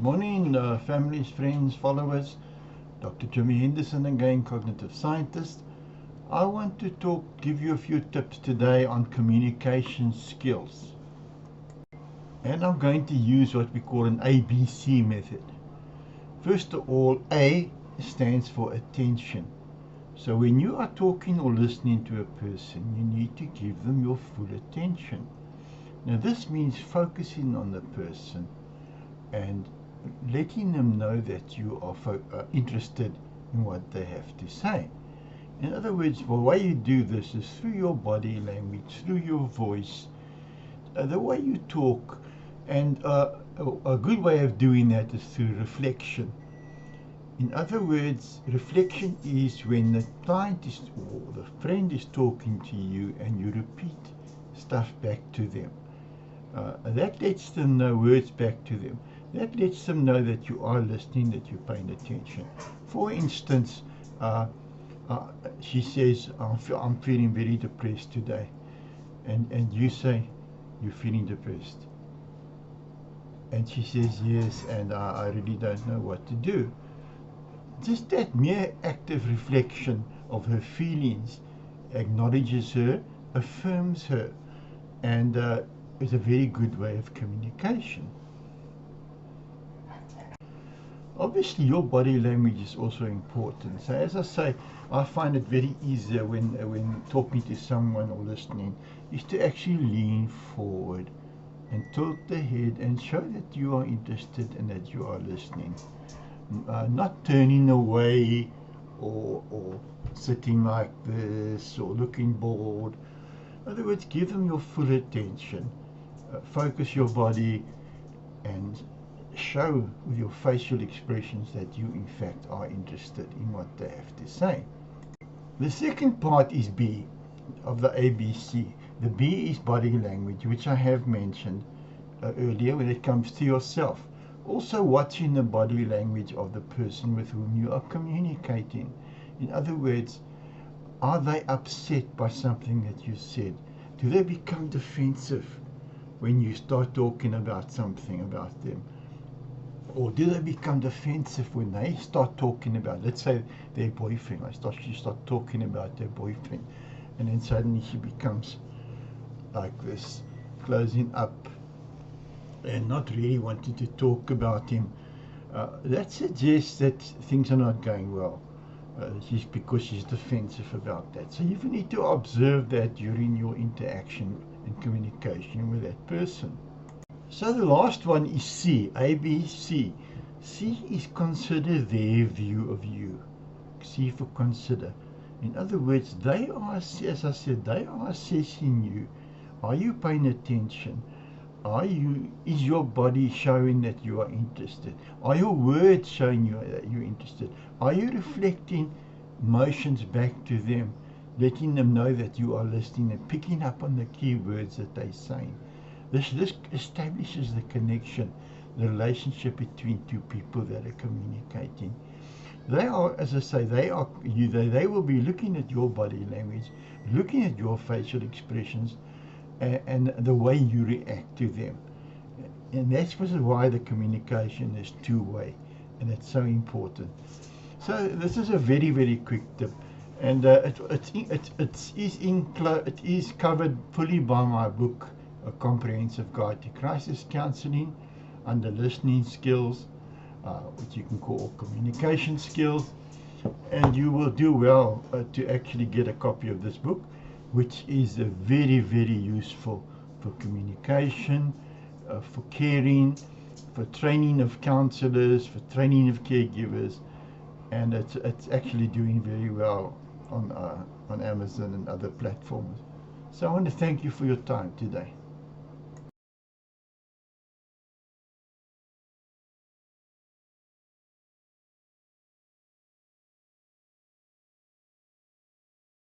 Morning, families, friends, followers. Dr. Jimmy Henderson again, cognitive scientist. I want to give you a few tips today on communication skills. And I'm going to use what we call an ABC method. First of all, A stands for attention. So when you are talking or listening to a person, you need to give them your full attention. Now this means focusing on the person and letting them know that you are interested in what they have to say. In other words, the way you do this is through your body language, through your voice, the way you talk, and a good way of doing that is through reflection. In other words, reflection is when the client is or the friend is talking to you and you repeat stuff back to them. That lets them know words back to them. That lets them know that you are listening, that you're paying attention. For instance, she says, I'm feeling very depressed today. And you say, you're feeling depressed. And she says, yes, and I really don't know what to do. Just that mere active reflection of her feelings acknowledges her, affirms her, and is a very good way of communication. Obviously, your body language is also important. So as I say, I find it very easier when talking to someone or listening is to actually lean forward and tilt the head and show that you are interested and that you are listening. Not turning away or sitting like this or looking bored. In other words, give them your full attention. Focus your body and show with your facial expressions that you in fact are interested in what they have to say. The second part is B of the ABC. The B is body language, which I have mentioned earlier when it comes to yourself. Also watching the body language of the person with whom you are communicating. In other words, are they upset by something that you said? Do they become defensive when you start talking about something about them? Or do they become defensive when they start talking about, let's say, their boyfriend? She start talking about their boyfriend, and then suddenly she becomes like this, closing up and not really wanting to talk about him. That suggests that things are not going well. Because she's defensive about that. So you need to observe that during your interaction and communication with that person. So the last one is C, ABC. C is consider their view of you. C for consider. In other words, they are, as I said, they are assessing you. Are you paying attention? Is your body showing that you are interested? Are your words showing you that you're interested? Are you reflecting emotions back to them, letting them know that you are listening and picking up on the key words that they're saying? This establishes the connection, the relationship between two people that are communicating. They are, as I say, they will be looking at your body language, looking at your facial expressions, and the way you react to them. And that's why the communication is two-way, and it's so important. So this is a very, very quick tip, and it is covered fully by my book, A Comprehensive Guide to Crisis Counseling, under listening skills, which you can call communication skills. And you will do well to actually get a copy of this book, which is very, very useful for communication, for caring, for training of counselors, for training of caregivers, and it's actually doing very well on Amazon and other platforms. So I want to thank you for your time today.